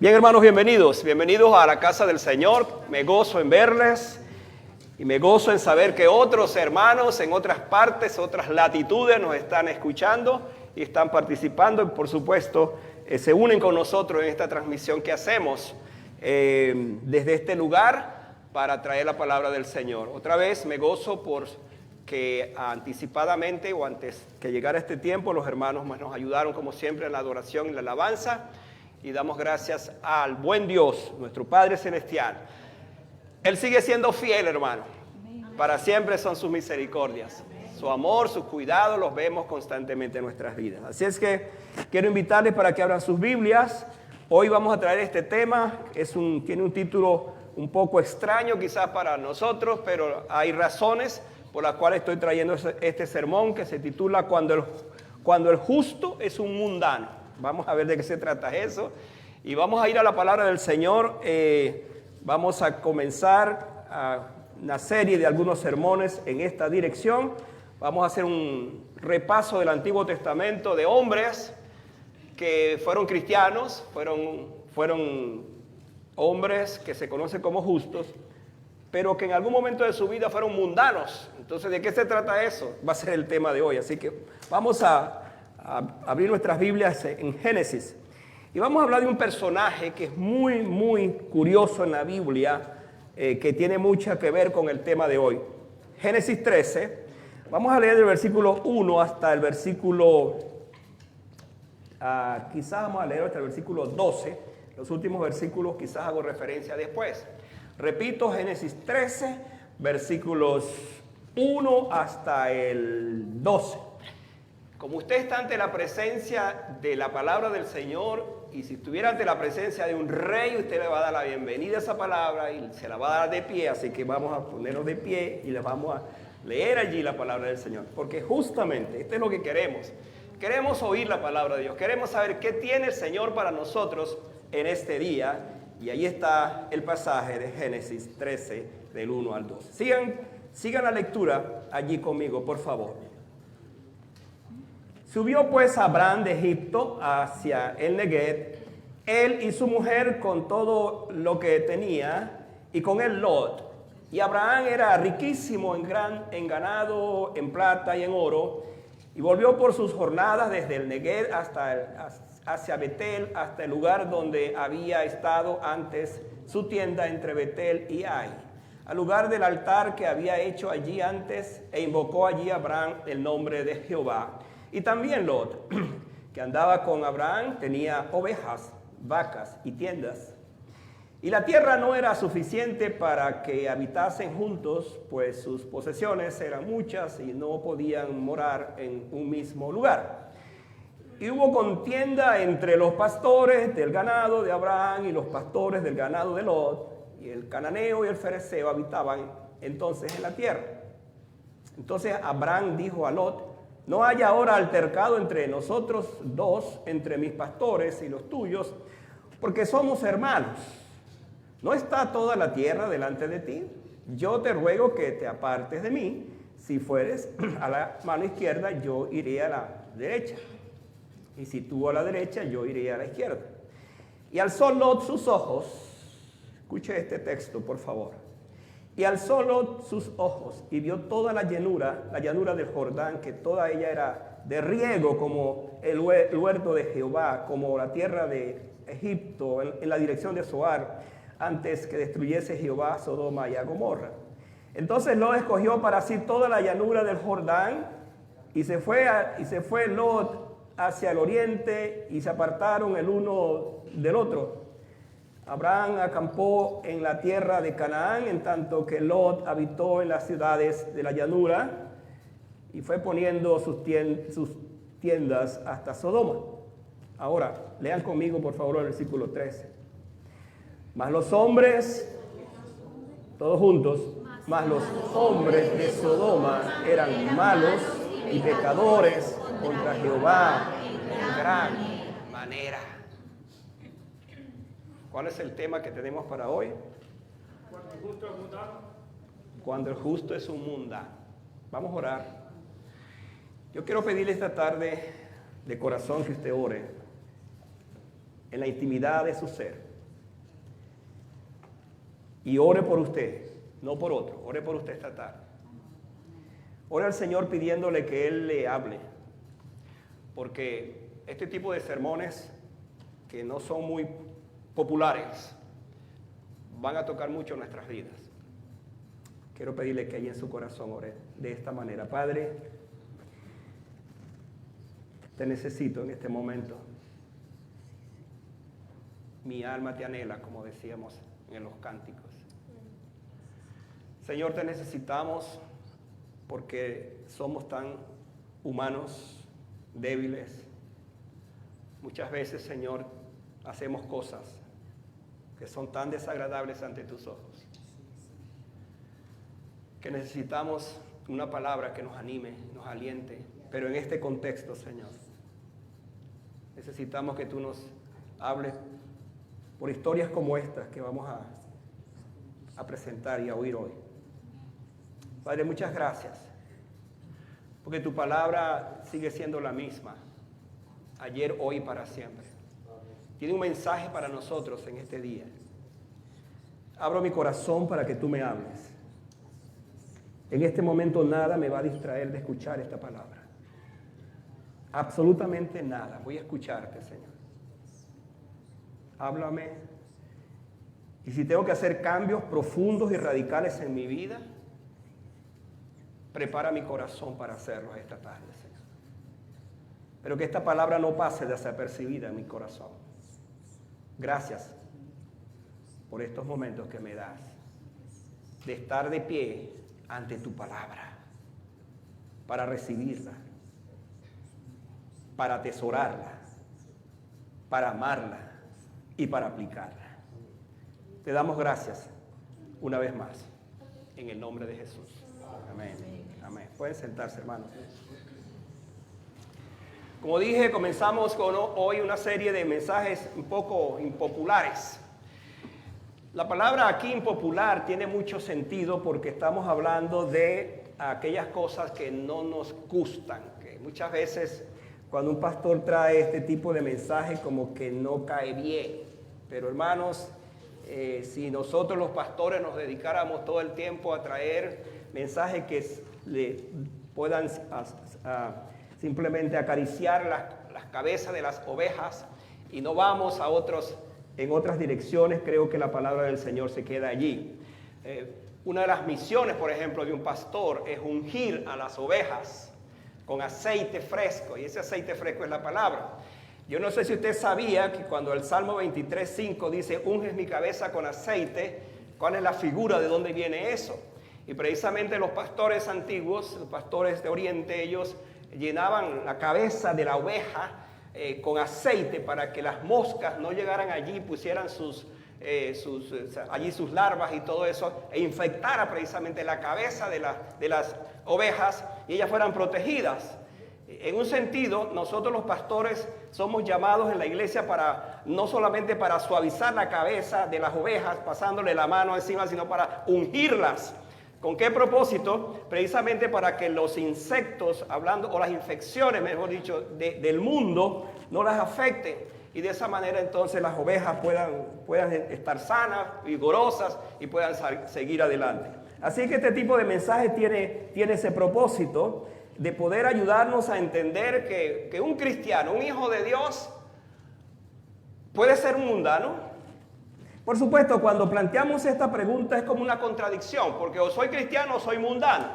Bien, hermanos, bienvenidos a la casa del Señor. Me gozo en verles y me gozo en saber que otros hermanos en otras partes, otras latitudes nos están escuchando y están participando y por supuesto se unen con nosotros en esta transmisión que hacemos desde este lugar para traer la palabra del Señor. Otra vez me gozo por que anticipadamente o antes que llegara este tiempo los hermanos más nos ayudaron como siempre en la adoración y la alabanza. Y damos gracias al buen Dios, nuestro Padre Celestial. Él sigue siendo fiel, hermano. Para siempre son sus misericordias. Su amor, sus cuidados los vemos constantemente en nuestras vidas. Así es que quiero invitarles para que abran sus Biblias. Hoy vamos a traer este tema. Tiene un título un poco extraño quizás para nosotros, pero hay razones por las cuales estoy trayendo este sermón que se titula Cuando el justo es un mundano. Vamos a ver de qué se trata eso. Y vamos a ir a la palabra del Señor. Vamos a comenzar una serie de algunos sermones en esta dirección. Vamos a hacer un repaso del Antiguo Testamento de hombres que fueron cristianos, fueron hombres que se conocen como justos, pero que en algún momento de su vida fueron mundanos. Entonces, ¿de qué se trata eso? Va a ser el tema de hoy. Así que vamos a abrir nuestras Biblias en Génesis. Y vamos a hablar de un personaje que es muy, muy curioso en la Biblia, que tiene mucho que ver con el tema de hoy. Génesis 13, vamos a leer del versículo 1 hasta el versículo, quizás vamos a leer hasta el versículo 12. Los últimos versículos quizás hago referencia después. Repito, Génesis 13, versículos 1 hasta el 12. Como usted está ante la presencia de la palabra del Señor, y si estuviera ante la presencia de un rey, usted le va a dar la bienvenida a esa palabra y se la va a dar de pie, así que vamos a ponernos de pie y le vamos a leer allí la palabra del Señor, porque justamente esto es lo que queremos. Queremos oír la palabra de Dios, queremos saber qué tiene el Señor para nosotros en este día, y ahí está el pasaje de Génesis 13, del 1 al 12. Sigan la lectura allí conmigo, por favor. Subió pues Abraham de Egipto hacia el Neguev, él y su mujer con todo lo que tenía, y con él Lot. Y Abraham era riquísimo en ganado, en plata y en oro, y volvió por sus jornadas desde el Neguev hacia Betel, hasta el lugar donde había estado antes su tienda entre Betel y Ai, al lugar del altar que había hecho allí antes, e invocó allí Abraham el nombre de Jehová. Y también Lot, que andaba con Abraham, tenía ovejas, vacas y tiendas. Y la tierra no era suficiente para que habitasen juntos, pues sus posesiones eran muchas y no podían morar en un mismo lugar. Y hubo contienda entre los pastores del ganado de Abraham y los pastores del ganado de Lot, y el cananeo y el fereceo habitaban entonces en la tierra. Entonces Abraham dijo a Lot: no haya ahora altercado entre nosotros dos, entre mis pastores y los tuyos, porque somos hermanos. ¿No está toda la tierra delante de ti? Yo te ruego que te apartes de mí. Si fueres a la mano izquierda, yo iré a la derecha. Y si tú a la derecha, yo iré a la izquierda. Y alzó Lot sus ojos. Escuche este texto, por favor. Y alzó Lot sus ojos y vio toda la llanura del Jordán, que toda ella era de riego como el huerto de Jehová, como la tierra de Egipto, en la dirección de Zoar, antes que destruyese Jehová Sodoma y a Gomorra. Entonces Lot escogió para sí toda la llanura del Jordán, y se fue Lot hacia el oriente, y se apartaron el uno del otro. Abraham acampó en la tierra de Canaán, en tanto que Lot habitó en las ciudades de la llanura, y fue poniendo sus tiendas hasta Sodoma. Ahora, lean conmigo por favor el versículo 13. Mas los hombres, todos juntos, mas los hombres de Sodoma eran malos y pecadores contra Jehová en gran manera. ¿Cuál es el tema que tenemos para hoy? Cuando el justo es mundano. Cuando el justo es un mundano. Vamos a orar. Yo quiero pedirle esta tarde de corazón que usted ore en la intimidad de su ser. Y ore por usted, no por otro. Ore por usted esta tarde. Ore al Señor pidiéndole que Él le hable. Porque este tipo de sermones que no son muy populares van a tocar mucho nuestras vidas. Quiero pedirle que ahí en su corazón ore de esta manera. Padre, te necesito en este momento. Mi alma te anhela, como decíamos en los cánticos. Señor, te necesitamos porque somos tan humanos, débiles. Muchas veces, Señor, hacemos cosas que son tan desagradables ante tus ojos, que necesitamos una palabra que nos anime, nos aliente. Pero en este contexto, Señor, necesitamos que tú nos hables por historias como estas que vamos a presentar y a oír hoy. Padre, muchas gracias, porque tu palabra sigue siendo la misma, ayer, hoy y para siempre. Tiene un mensaje para nosotros en este día. Abro mi corazón para que tú me hables. En este momento nada me va a distraer de escuchar esta palabra. Absolutamente nada. Voy a escucharte, Señor. Háblame. Y si tengo que hacer cambios profundos y radicales en mi vida, prepara mi corazón para hacerlos esta tarde, Señor. Pero que esta palabra no pase desapercibida en mi corazón. Gracias por estos momentos que me das de estar de pie ante tu palabra, para recibirla, para atesorarla, para amarla y para aplicarla. Te damos gracias una vez más, en el nombre de Jesús. Amén. Amén. Pueden sentarse, hermanos. Como dije, comenzamos con hoy una serie de mensajes un poco impopulares. La palabra aquí impopular tiene mucho sentido porque estamos hablando de aquellas cosas que no nos gustan, que muchas veces cuando un pastor trae este tipo de mensaje como que no cae bien. Pero hermanos, si nosotros los pastores nos dedicáramos todo el tiempo a traer mensajes que le puedan simplemente acariciar las cabezas de las ovejas y no vamos en otras direcciones, creo que la palabra del Señor se queda allí. Una de las misiones, por ejemplo, de un pastor es ungir a las ovejas con aceite fresco, y ese aceite fresco es la palabra. Yo no sé si usted sabía que cuando el Salmo 23:5 dice, unges mi cabeza con aceite, ¿cuál es la figura de dónde viene eso? Y precisamente los pastores antiguos, los pastores de Oriente, ellos llenaban la cabeza de la oveja con aceite para que las moscas no llegaran allí y pusieran allí sus larvas y todo eso, e infectara precisamente la cabeza de las ovejas y ellas fueran protegidas. En un sentido, nosotros los pastores somos llamados en la iglesia no solamente para suavizar la cabeza de las ovejas, pasándole la mano encima, sino para ungirlas. ¿Con qué propósito? Precisamente para que los insectos, o las infecciones, mejor dicho, del mundo, no las afecten. Y de esa manera entonces las ovejas puedan estar sanas, vigorosas y puedan seguir adelante. Así que este tipo de mensaje tiene ese propósito de poder ayudarnos a entender que un cristiano, un hijo de Dios, puede ser un mundano. Por supuesto, cuando planteamos esta pregunta es como una contradicción, porque o soy cristiano o soy mundano.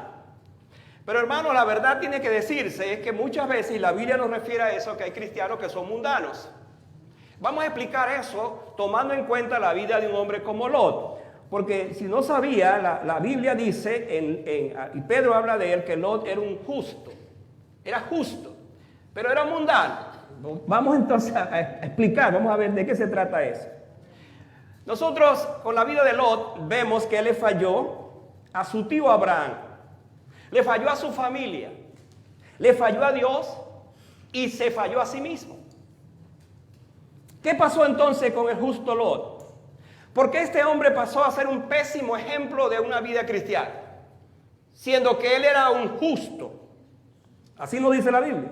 Pero hermano, la verdad tiene que decirse, es que muchas veces la Biblia nos refiere a eso, que hay cristianos que son mundanos. Vamos a explicar eso tomando en cuenta la vida de un hombre como Lot. Porque si no sabía, la Biblia dice, y Pedro habla de él, que Lot era un justo. Era justo, pero era mundano. Vamos entonces a explicar, vamos a ver de qué se trata eso. Nosotros con la vida de Lot vemos que él le falló a su tío Abraham, le falló a su familia, le falló a Dios y se falló a sí mismo. ¿Qué pasó entonces con el justo Lot? Porque este hombre pasó a ser un pésimo ejemplo de una vida cristiana, siendo que él era un justo. Así lo dice la Biblia.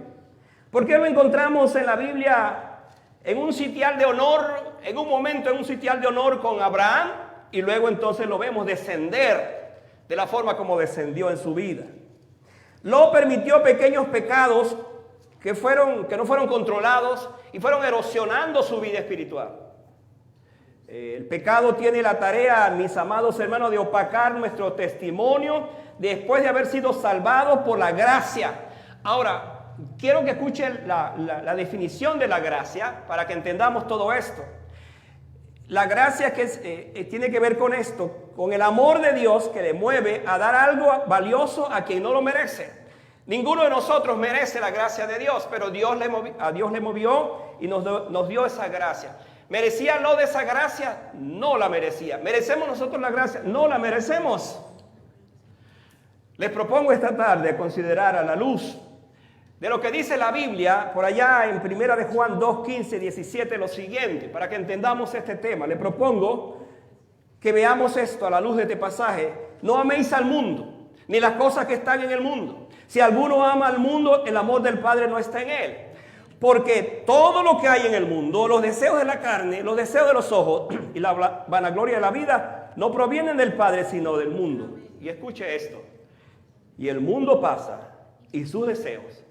¿Por qué lo encontramos en la Biblia en un sitial de honor, en un momento en un sitial de honor con Abraham, y luego entonces lo vemos descender de la forma como descendió en su vida. Lot permitió pequeños pecados que no fueron controlados y fueron erosionando su vida espiritual. El pecado tiene la tarea, mis amados hermanos, de opacar nuestro testimonio después de haber sido salvados por la gracia. Ahora, quiero que escuchen la definición de la gracia para que entendamos todo esto. La gracia tiene que ver con esto, con el amor de Dios que le mueve a dar algo valioso a quien no lo merece. Ninguno de nosotros merece la gracia de Dios, pero a Dios le movió y nos dio esa gracia. ¿Merecía Lot de esa gracia? No la merecía. ¿Merecemos nosotros la gracia? No la merecemos. Les propongo esta tarde considerar a la luz de lo que dice la Biblia por allá en 1 de Juan 2, 15, 17 lo siguiente, para que entendamos este tema. Les propongo que veamos esto a la luz de este pasaje. No améis al mundo, ni las cosas que están en el mundo. Si alguno ama al mundo, el amor del Padre no está en él. Porque todo lo que hay en el mundo, los deseos de la carne, los deseos de los ojos y la vanagloria de la vida, no provienen del Padre, sino del mundo. Y escuche esto. Y el mundo pasa y sus deseos,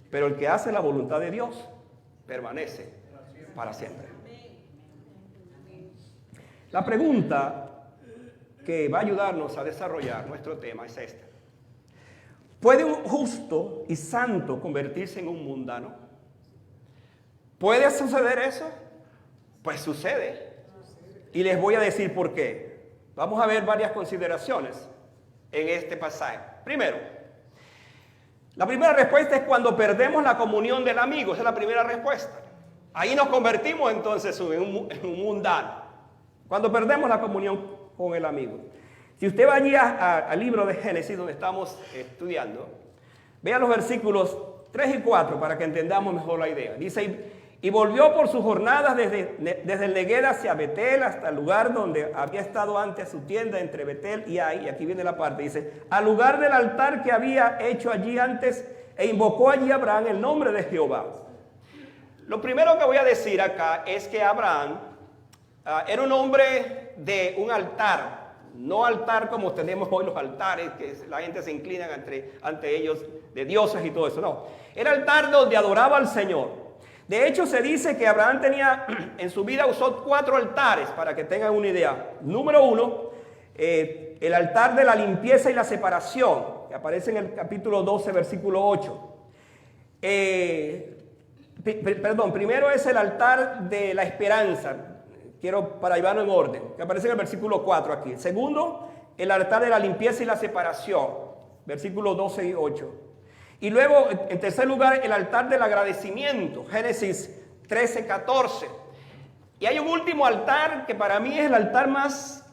pero el que hace la voluntad de Dios permanece para siempre. La pregunta que va a ayudarnos a desarrollar nuestro tema es esta. ¿Puede un justo y santo convertirse en un mundano? ¿Puede suceder eso? Pues sucede. Y les voy a decir por qué. Vamos a ver varias consideraciones en este pasaje. Primero, la primera respuesta es cuando perdemos la comunión del amigo. Esa es la primera respuesta. Ahí nos convertimos entonces en un mundano. Cuando perdemos la comunión con el amigo. Si usted va allí al libro de Génesis, donde estamos estudiando, vea los versículos 3 y 4 para que entendamos mejor la idea. Dice, y volvió por sus jornadas desde el Negued hacia Betel, hasta el lugar donde había estado antes su tienda entre Betel y Ai. Y aquí viene la parte, dice, al lugar del altar que había hecho allí antes, e invocó allí a Abraham el nombre de Jehová. Lo primero que voy a decir acá es que Abraham era un hombre de un altar. No altar como tenemos hoy los altares, que la gente se inclina ante ellos de dioses y todo eso. No, era altar donde adoraba al Señor. De hecho, se dice que Abraham en su vida usó 4 altares, para que tengan una idea. Número 1, el altar de la limpieza y la separación, que aparece en el capítulo 12, versículo 8. Primero es el altar de la esperanza, para llevarlo en orden, que aparece en el versículo 4 aquí. Segundo, el altar de la limpieza y la separación, versículos 12 y 8. Y luego, en tercer lugar, el altar del agradecimiento, Génesis 13, 14. Y hay un último altar que para mí es el altar más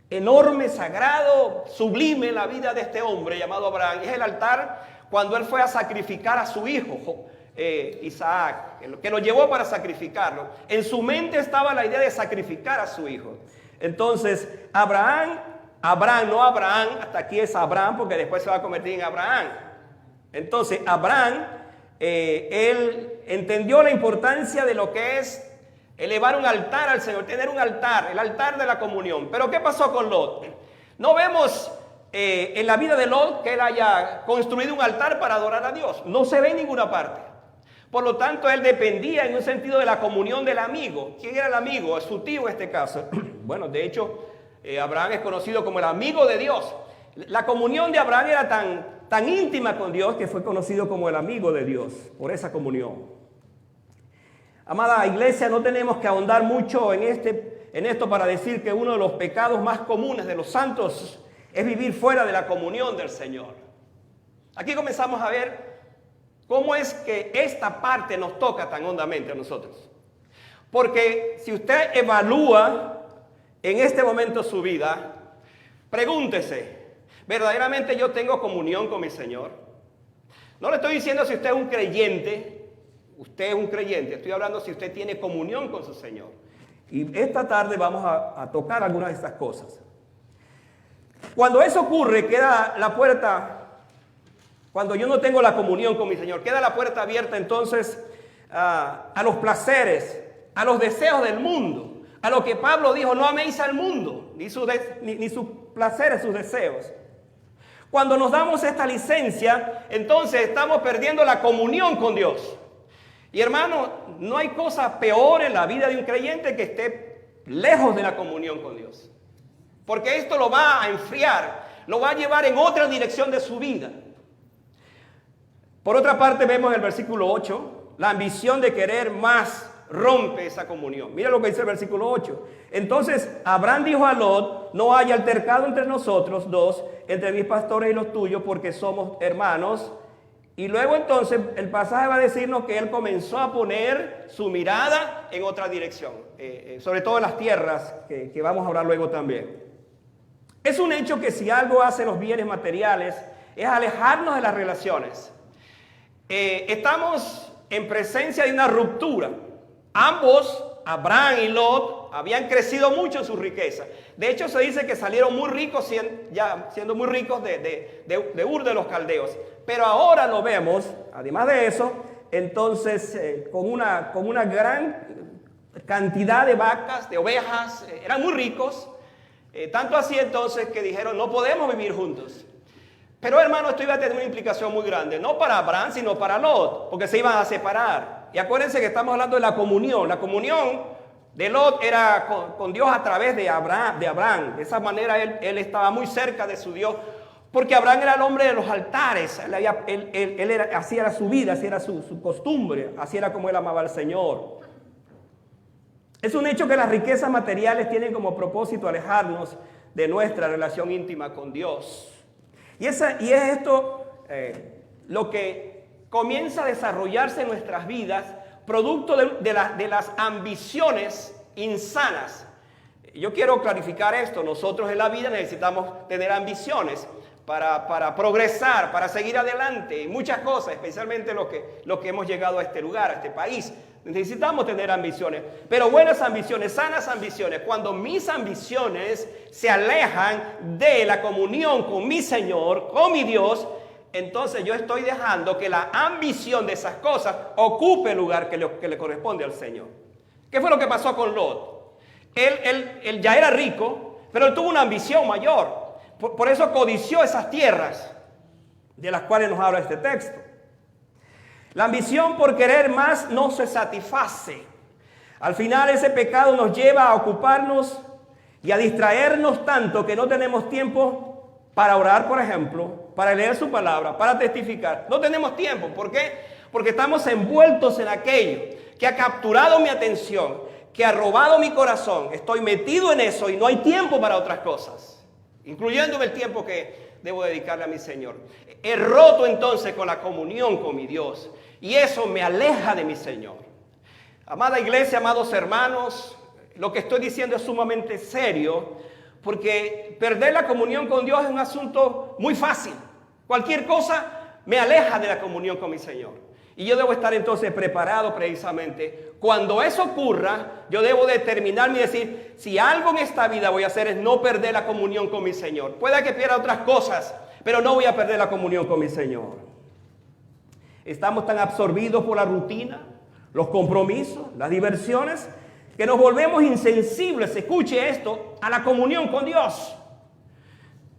enorme, sagrado, sublime en la vida de este hombre llamado Abraham. Es el altar cuando él fue a sacrificar a su hijo, Isaac, que lo llevó para sacrificarlo. En su mente estaba la idea de sacrificar a su hijo. Entonces, Abraham, hasta aquí es Abraham, porque después se va a convertir en Abraham. Entonces, Abraham, él entendió la importancia de lo que es elevar un altar al Señor, tener un altar, el altar de la comunión. Pero ¿qué pasó con Lot? No vemos en la vida de Lot que él haya construido un altar para adorar a Dios. No se ve en ninguna parte. Por lo tanto, él dependía en un sentido de la comunión del amigo. ¿Quién era el amigo? Su tío en este caso. Bueno, de hecho, Abraham es conocido como el amigo de Dios. La comunión de Abraham era tan íntima con Dios que fue conocido como el amigo de Dios por esa comunión. Amada iglesia, no tenemos que ahondar mucho en esto para decir que uno de los pecados más comunes de los santos es vivir fuera de la comunión del Señor. Aquí comenzamos a ver cómo es que esta parte nos toca tan hondamente a nosotros. Porque si usted evalúa en este momento su vida, pregúntese, ¿verdaderamente yo tengo comunión con mi Señor? No le estoy diciendo si usted es un creyente. Usted es un creyente, estoy hablando si usted tiene comunión con su Señor. Y esta tarde vamos a tocar algunas de estas cosas. Cuando eso ocurre, queda la puerta, cuando yo no tengo la comunión con mi Señor, queda la puerta abierta entonces a los placeres, a los deseos del mundo, A lo que Pablo dijo, no améis al mundo, ni sus placeres, sus deseos. Cuando nos damos esta licencia, entonces estamos perdiendo la comunión con Dios. Y hermano, no hay cosa peor en la vida de un creyente que esté lejos de la comunión con Dios. Porque esto lo va a enfriar, lo va a llevar en otra dirección de su vida. Por otra parte, vemos en el versículo 8, la ambición de querer más rompe esa comunión. Mira lo que dice el versículo 8. Entonces Abraham dijo a Lot, no haya altercado entre nosotros dos, entre mis pastores y los tuyos, porque somos hermanos. Y luego entonces el pasaje va a decirnos que él comenzó a poner su mirada en otra dirección, sobre todo en las tierras, que vamos a hablar luego también. Es un hecho que si algo hacen los bienes materiales es alejarnos de las relaciones. Estamos en presencia de una ruptura. Ambos, Abraham y Lot, habían crecido mucho en su riqueza. De hecho, se dice que salieron muy ricos, siendo muy ricos de Ur de los Caldeos. Pero ahora lo vemos, además de eso, entonces con una gran cantidad de vacas, de ovejas, eran muy ricos. Tanto así entonces que dijeron, no podemos vivir juntos. Pero hermano, esto iba a tener una implicación muy grande, no para Abraham, sino para Lot, porque se iban a separar. Y acuérdense que estamos hablando de la comunión. La comunión de Lot era con Dios a través de Abraham. De esa manera él estaba muy cerca de su Dios, porque Abraham era el hombre de los altares. Así era su vida, así era su costumbre, así era como él amaba al Señor. Es un hecho que las riquezas materiales tienen como propósito alejarnos de nuestra relación íntima con Dios. Y es esto lo que comienza a desarrollarse en nuestras vidas, producto de las ambiciones insanas. Yo quiero clarificar esto. Nosotros en la vida necesitamos tener ambiciones para progresar, para seguir adelante, y muchas cosas, especialmente lo que hemos llegado a este lugar, a este país. Necesitamos tener ambiciones, pero buenas ambiciones, sanas ambiciones. Cuando mis ambiciones se alejan de la comunión con mi Señor, con mi Dios, entonces yo estoy dejando que la ambición de esas cosas ocupe el lugar que le corresponde al Señor. ¿Qué fue lo que pasó con Lot? Él ya era rico, pero él tuvo una ambición mayor. Por eso codició esas tierras de las cuales nos habla este texto. La ambición por querer más no se satisface. Al final ese pecado nos lleva a ocuparnos y a distraernos tanto que no tenemos tiempo para orar, por ejemplo, para leer su palabra, para testificar. No tenemos tiempo. ¿Por qué? Porque estamos envueltos en aquello que ha capturado mi atención, que ha robado mi corazón. Estoy metido en eso y no hay tiempo para otras cosas, incluyéndome el tiempo que debo dedicarle a mi Señor. He roto entonces con la comunión con mi Dios y eso me aleja de mi Señor. Amada iglesia, amados hermanos, lo que estoy diciendo es sumamente serio, porque perder la comunión con Dios es un asunto muy fácil. Cualquier cosa me aleja de la comunión con mi Señor. Y yo debo estar entonces preparado precisamente. Cuando eso ocurra, yo debo determinarme y decir, si algo en esta vida voy a hacer es no perder la comunión con mi Señor. Pueda que pierda otras cosas, pero no voy a perder la comunión con mi Señor. Estamos tan absorbidos por la rutina, los compromisos, las diversiones, que nos volvemos insensibles, escuche esto, a la comunión con Dios,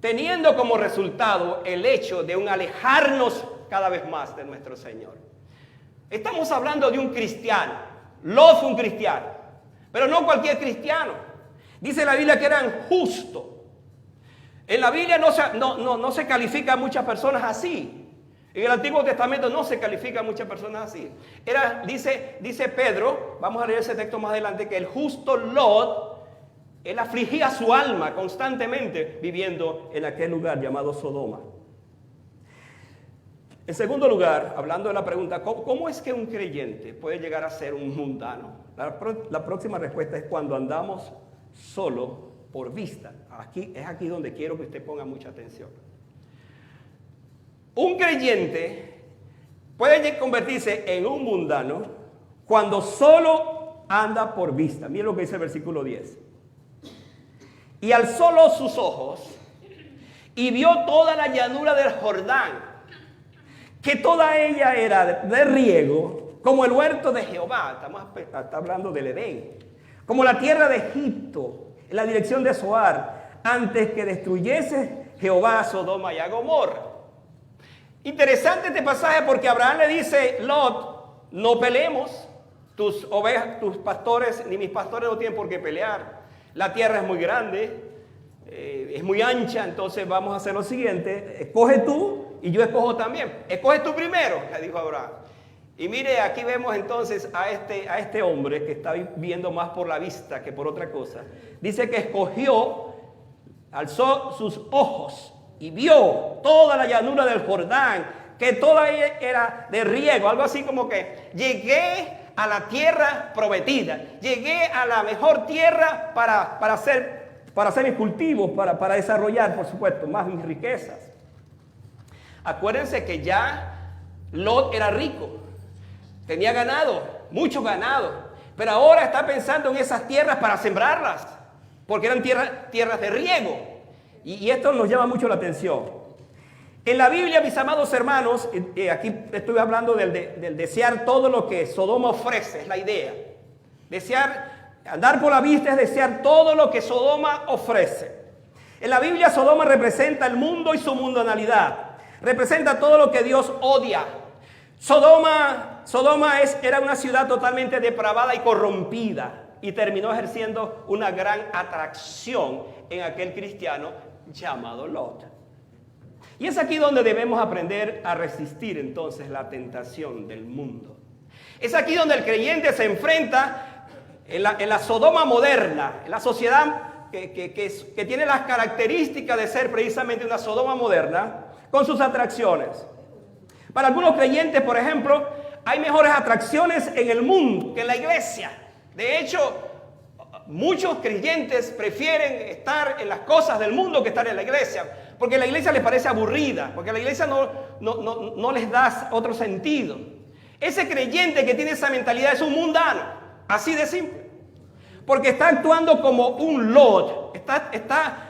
teniendo como resultado el hecho de un alejarnos cada vez más de nuestro Señor. Estamos hablando de un cristiano. Lot fue un cristiano, pero no cualquier cristiano. Dice la Biblia que eran justos. En la Biblia no se califica a muchas personas así. En el Antiguo Testamento no se califica a muchas personas así. Dice Pedro, vamos a leer ese texto más adelante, que el justo Lot, él afligía su alma constantemente viviendo en aquel lugar llamado Sodoma. En segundo lugar, hablando de la pregunta, ¿cómo es que un creyente puede llegar a ser un mundano? La próxima respuesta es cuando andamos solo por vista. Es aquí donde quiero que usted ponga mucha atención. Un creyente puede convertirse en un mundano cuando solo anda por vista. Miren lo que dice el versículo 10. Y alzó Lot sus ojos y vio toda la llanura del Jordán, que toda ella era de riego, como el huerto de Jehová. Está hablando del Edén. como la tierra de Egipto, en la dirección de Zoar, antes que destruyese Jehová a Sodoma y a Gomorra. Interesante este pasaje porque Abraham le dice, Lot, no peleemos, tus ovejas, tus pastores, ni mis pastores no tienen por qué pelear. La tierra es muy grande, es muy ancha, entonces vamos a hacer lo siguiente, escoge tú y yo escojo también. Escoge tú primero, le dijo Abraham. Y mire, aquí vemos entonces a este hombre que está viendo más por la vista que por otra cosa. Dice que escogió, alzó sus ojos y vio toda la llanura del Jordán, que toda ella era de riego, algo así como que llegué a la tierra prometida, llegué a la mejor tierra para hacer mis cultivos, para desarrollar, por supuesto, más mis riquezas. Acuérdense que ya Lot era rico, tenía ganado, mucho ganado, pero ahora está pensando en esas tierras para sembrarlas, porque eran tierras de riego. Y esto nos llama mucho la atención. En la Biblia, mis amados hermanos, aquí estoy hablando del desear todo lo que Sodoma ofrece, es la idea. Andar por la vista es desear todo lo que Sodoma ofrece. En la Biblia, Sodoma representa el mundo y su mundanalidad. Representa todo lo que Dios odia. Sodoma era una ciudad totalmente depravada y corrompida y terminó ejerciendo una gran atracción en aquel cristiano llamado Lot. Y es aquí donde debemos aprender a resistir entonces la tentación del mundo. Es aquí donde el creyente se enfrenta en la Sodoma moderna, en la sociedad que tiene las características de ser precisamente una Sodoma moderna, con sus atracciones. Para algunos creyentes, por ejemplo, hay mejores atracciones en el mundo que en la iglesia. De hecho, muchos creyentes prefieren estar en las cosas del mundo que estar en la iglesia, porque la iglesia les parece aburrida, porque la iglesia no les da otro sentido. Ese creyente que tiene esa mentalidad es un mundano, así de simple, porque está actuando como un Lot, está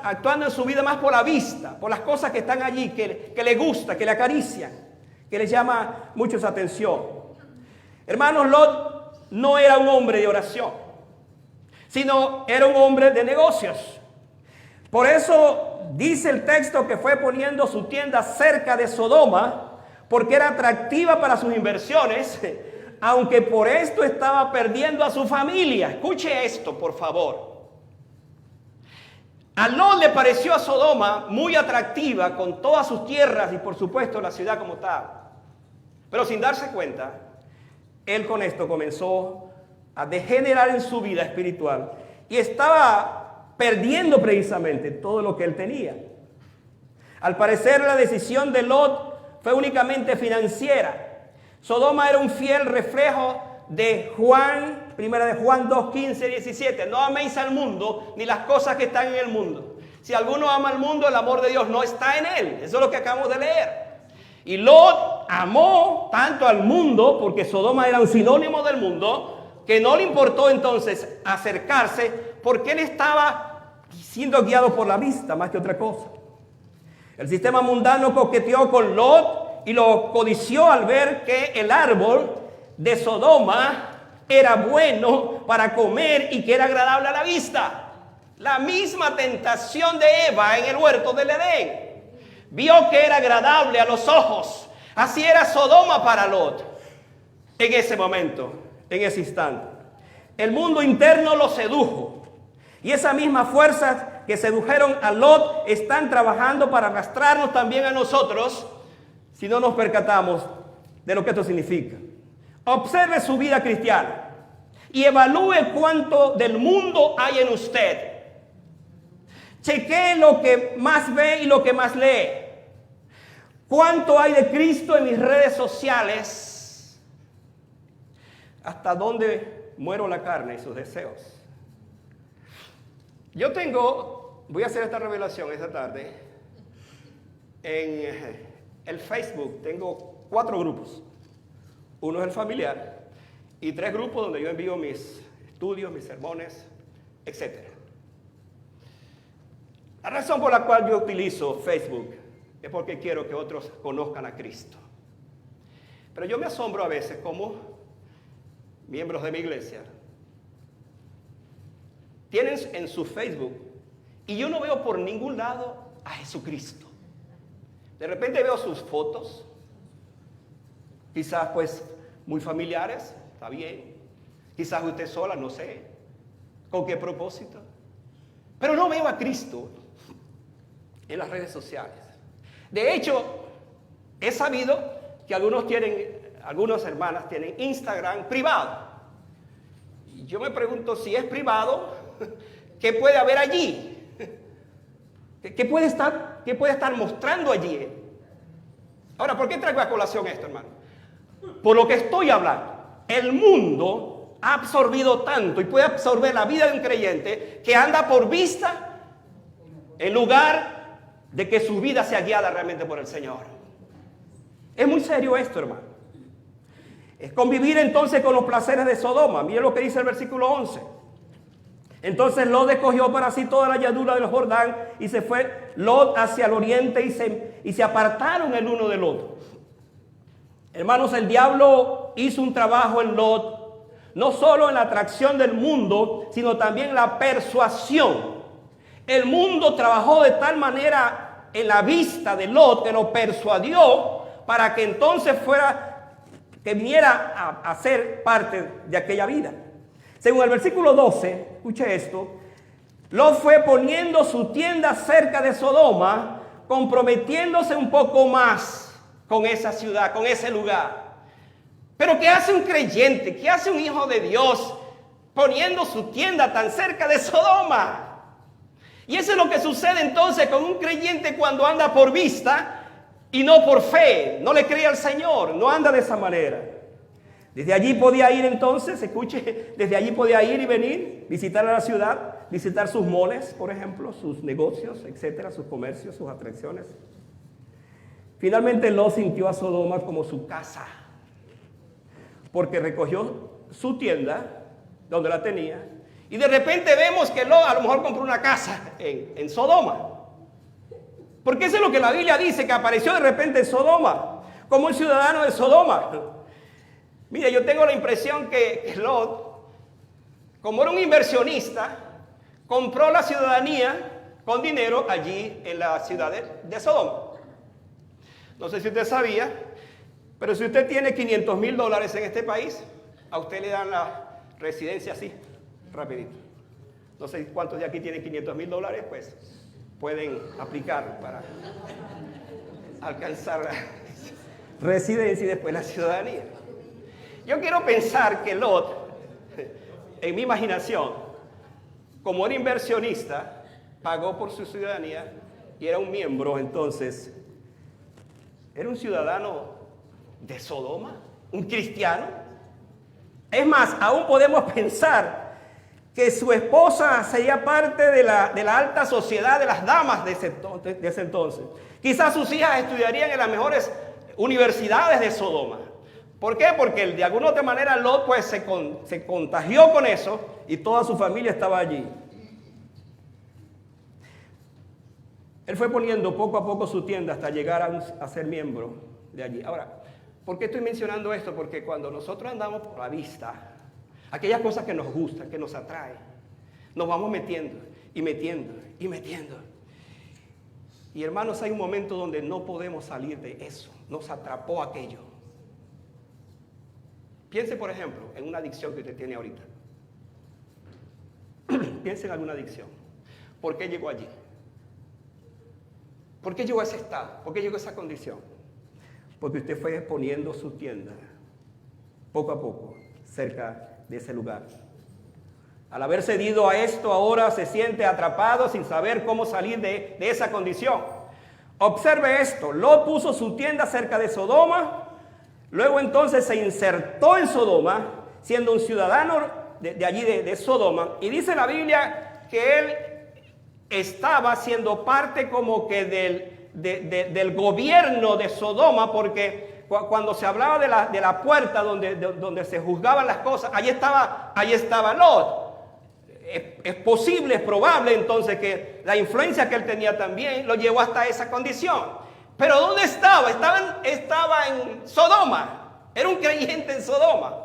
actuando en su vida más por la vista, por las cosas que están allí, que le gusta, que le acarician, que le llama mucho su atención. Hermanos, Lot no era un hombre de oración, sino era un hombre de negocios. Por eso dice el texto que fue poniendo su tienda cerca de Sodoma, porque era atractiva para sus inversiones, aunque por esto estaba perdiendo a su familia. Escuche esto, por favor. A Lot le pareció a Sodoma muy atractiva con todas sus tierras y por supuesto la ciudad como tal. Pero sin darse cuenta, él con esto comenzó a degenerar en su vida espiritual y estaba perdiendo precisamente todo lo que él tenía. Al parecer la decisión de Lot fue únicamente financiera. Sodoma era un fiel reflejo de primera de Juan 2, 15, 17. No améis al mundo ni las cosas que están en el mundo. Si alguno ama al mundo, el amor de Dios no está en él. Eso es lo que acabamos de leer. Y Lot amó tanto al mundo, porque Sodoma era un sinónimo del mundo, que no le importó entonces acercarse, porque él estaba siendo guiado por la vista más que otra cosa. El sistema mundano coqueteó con Lot y lo codició al ver que el árbol de Sodoma era bueno para comer y que era agradable a la vista. La misma tentación de Eva en el huerto del Edén. Vio que era agradable a los ojos. Así era Sodoma para Lot en ese momento, en ese instante. El mundo interno lo sedujo. Y esas mismas fuerzas que sedujeron a Lot están trabajando para arrastrarnos también a nosotros si no nos percatamos de lo que esto significa. Observe su vida cristiana y evalúe cuánto del mundo hay en usted. Chequee lo que más ve y lo que más lee. ¿Cuánto hay de Cristo en mis redes sociales? ¿Hasta dónde muero la carne y sus deseos? Voy a hacer esta revelación esta tarde. En el Facebook tengo 4 grupos. Uno es el familiar y 3 grupos donde yo envío mis estudios, mis sermones, etc. La razón por la cual yo utilizo Facebook es porque quiero que otros conozcan a Cristo. Pero yo me asombro a veces como miembros de mi iglesia tienen en su Facebook y yo no veo por ningún lado a Jesucristo. De repente veo sus fotos, quizás pues muy familiares, está bien. Quizás usted sola, no sé. ¿Con qué propósito? Pero no veo a Cristo en las redes sociales. De hecho, he sabido que algunas hermanas tienen Instagram privado. Y yo me pregunto si es privado, ¿qué puede haber allí? ¿Qué puede estar mostrando allí? Ahora, ¿por qué traigo a colación esto, hermano? Por lo que estoy hablando. El mundo ha absorbido tanto y puede absorber la vida de un creyente que anda por vista en lugar de que su vida sea guiada realmente por el Señor. Es muy serio esto, hermano. Es convivir entonces con los placeres de Sodoma. Miren lo que dice el versículo 11. Entonces Lot escogió para sí toda la llanura del Jordán y se fue Lot hacia el oriente y se apartaron el uno del otro. Hermanos, el diablo hizo un trabajo en Lot, no solo en la atracción del mundo, sino también en la persuasión. El mundo trabajó de tal manera en la vista de Lot que lo persuadió para que entonces viniera a ser parte de aquella vida. Según el versículo 12, escuche esto, Lot fue poniendo su tienda cerca de Sodoma, comprometiéndose un poco más con esa ciudad, con ese lugar. Pero ¿qué hace un creyente? ¿Qué hace un hijo de Dios poniendo su tienda tan cerca de Sodoma? Y eso es lo que sucede entonces con un creyente cuando anda por vista y no por fe. No le cree al Señor, no anda de esa manera. Desde allí podía ir entonces, escuche, desde allí podía ir y venir, visitar a la ciudad, visitar sus moles, por ejemplo, sus negocios, etcétera, sus comercios, sus atracciones. Finalmente Lot sintió a Sodoma como su casa, porque recogió su tienda, donde la tenía, y de repente vemos que Lot a lo mejor compró una casa en Sodoma. Porque eso es lo que la Biblia dice, que apareció de repente en Sodoma, como un ciudadano de Sodoma. Mire, yo tengo la impresión que Lot, como era un inversionista, compró la ciudadanía con dinero allí en la ciudad de Sodoma. No sé si usted sabía, pero si usted tiene $500,000 en este país, a usted le dan la residencia así, rapidito. No sé cuántos de aquí tienen $500,000, pues pueden aplicar para alcanzar la residencia y después la ciudadanía. Yo quiero pensar que Lot, en mi imaginación, como era inversionista, pagó por su ciudadanía y era un miembro, entonces, era un ciudadano de Sodoma, un cristiano. Es más, aún podemos pensar que su esposa sería parte de la alta sociedad de las damas de ese entonces. Quizás sus hijas estudiarían en las mejores universidades de Sodoma. ¿Por qué? Porque de alguna otra manera Lot pues se contagió con eso y toda su familia estaba allí. Él fue poniendo poco a poco su tienda hasta llegar a ser miembro de allí. Ahora, ¿por qué estoy mencionando esto? Porque cuando nosotros andamos por la vista, aquellas cosas que nos gustan, que nos atraen, nos vamos metiendo y metiendo y metiendo. Y hermanos, hay un momento donde no podemos salir de eso. Nos atrapó aquello. Piense, por ejemplo, en una adicción que usted tiene ahorita. Piense en alguna adicción. ¿Por qué llegó allí? ¿Por qué llegó a ese estado? ¿Por qué llegó a esa condición? Porque usted fue poniendo su tienda poco a poco cerca de ese lugar. Al haber cedido a esto, ahora se siente atrapado sin saber cómo salir de esa condición. Observe esto. Lot puso su tienda cerca de Sodoma. Luego entonces se insertó en Sodoma, siendo un ciudadano de allí de Sodoma. Y dice la Biblia que él estaba siendo parte como que del gobierno de Sodoma, porque cuando se hablaba de la puerta donde se juzgaban las cosas, allí estaba Lot. Es posible, es probable entonces que la influencia que él tenía también lo llevó hasta esa condición. Pero ¿dónde estaba? Estaba en Sodoma. Era un creyente en Sodoma.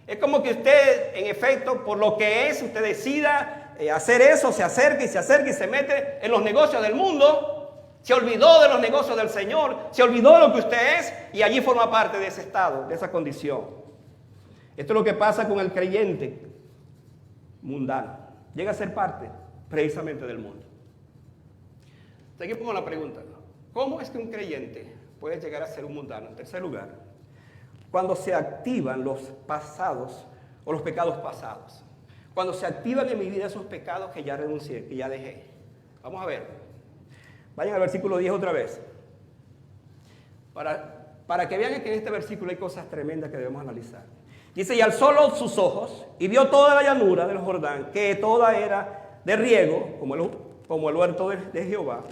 Es como que usted, en efecto, por lo que es, usted decida hacer eso, se acerca y se mete en los negocios del mundo, se olvidó de los negocios del Señor, se olvidó de lo que usted es y allí forma parte de ese estado, de esa condición. Esto es lo que pasa con el creyente mundano. Llega a ser parte precisamente del mundo. Aquí pongo la pregunta: ¿cómo es que un creyente puede llegar a ser un mundano? En tercer lugar, cuando se activan los pasados o los pecados pasados. Cuando se activan en mi vida esos pecados que ya renuncié, que ya dejé. Vamos a ver. Vayan al versículo 10 otra vez. Para que vean que en este versículo hay cosas tremendas que debemos analizar. Dice: y alzó sus ojos y vio toda la llanura del Jordán, que toda era de riego, como el huerto de Jehová,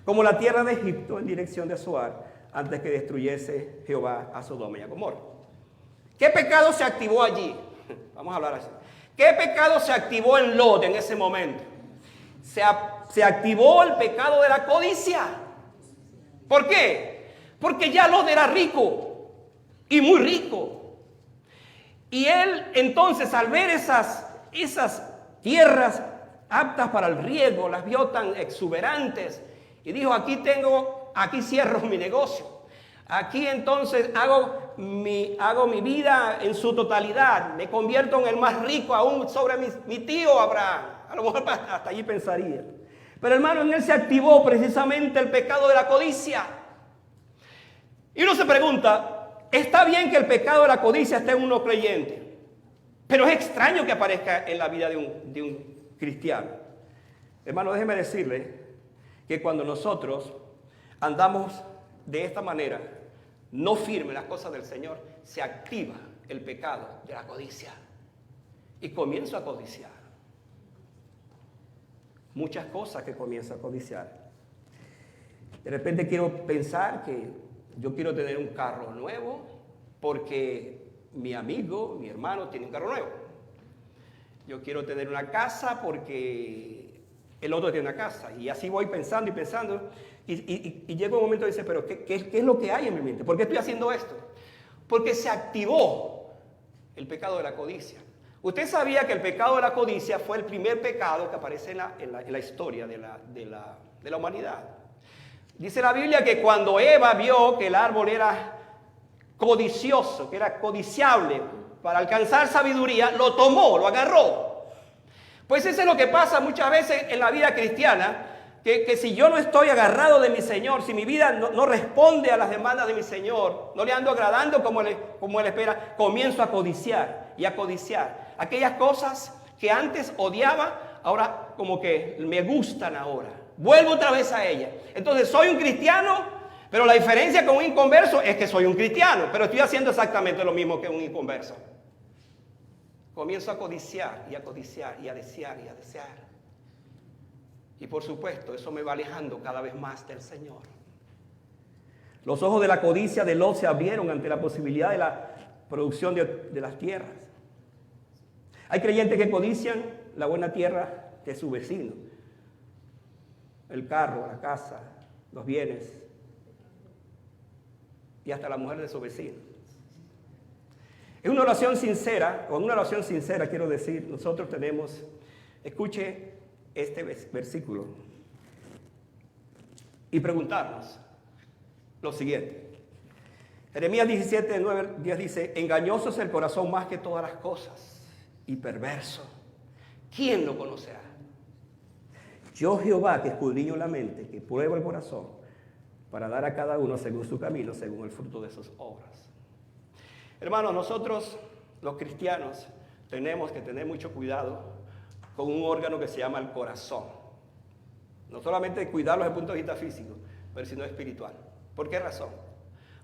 como la tierra de Egipto en dirección de Zoar, antes que destruyese Jehová a Sodoma y a Gomorra. ¿Qué pecado se activó allí? Vamos a hablar así. ¿Qué pecado se activó en Lot en ese momento? Se activó el pecado de la codicia. ¿Por qué? Porque ya Lot era rico y muy rico. Y él entonces, al ver esas tierras aptas para el riego, las vio tan exuberantes y dijo: aquí cierro mi negocio. Aquí entonces hago mi vida en su totalidad. Me convierto en el más rico aún sobre mi tío Abraham. A lo mejor hasta allí pensaría. Pero hermano, en él se activó precisamente el pecado de la codicia. Y uno se pregunta: está bien que el pecado de la codicia esté en uno creyente, pero es extraño que aparezca en la vida de un cristiano. Hermano, déjeme decirle que cuando nosotros andamos de esta manera, no firme las cosas del Señor, se activa el pecado de la codicia. Y comienzo a codiciar. Muchas cosas que comienzo a codiciar. De repente quiero pensar que yo quiero tener un carro nuevo porque mi amigo, mi hermano tiene un carro nuevo. Yo quiero tener una casa porque el otro tiene una casa. Y así voy pensando y pensando. Y llega un momento y dice: pero ¿qué es lo que hay en mi mente? ¿Por qué estoy haciendo esto? Porque se activó el pecado de la codicia. Usted sabía que el pecado de la codicia fue el primer pecado que aparece en la historia de la humanidad. Dice la Biblia que cuando Eva vio que el árbol era codicioso, que era codiciable para alcanzar sabiduría, lo tomó, lo agarró. Pues eso es lo que pasa muchas veces en la vida cristiana. Que si yo no estoy agarrado de mi Señor, si mi vida no responde a las demandas de mi Señor, no le ando agradando como Él espera, comienzo a codiciar y a codiciar. Aquellas cosas que antes odiaba, ahora como que me gustan ahora. Vuelvo otra vez a ellas. Entonces soy un cristiano, pero la diferencia con un inconverso es que soy un cristiano, pero estoy haciendo exactamente lo mismo que un inconverso. Comienzo a codiciar y a codiciar y a desear y a desear. Y por supuesto, eso me va alejando cada vez más del Señor. Los ojos de la codicia de Lot se abrieron ante la posibilidad de la producción de las tierras. Hay creyentes que codician la buena tierra de su vecino. El carro, la casa, los bienes y hasta la mujer de su vecino. En una oración sincera, quiero decir, nosotros tenemos, escuche este versículo y preguntarnos lo siguiente. Jeremías 17, 9, 10 dice: engañoso es el corazón más que todas las cosas y perverso. ¿Quién lo conocerá? Yo, Jehová, que escudriño la mente, que pruebo el corazón, para dar a cada uno según su camino, según el fruto de sus obras. Hermanos, nosotros los cristianos tenemos que tener mucho cuidado con un órgano que se llama el corazón. No solamente cuidarlo desde el punto de vista físico, pero sino espiritual. ¿Por qué razón?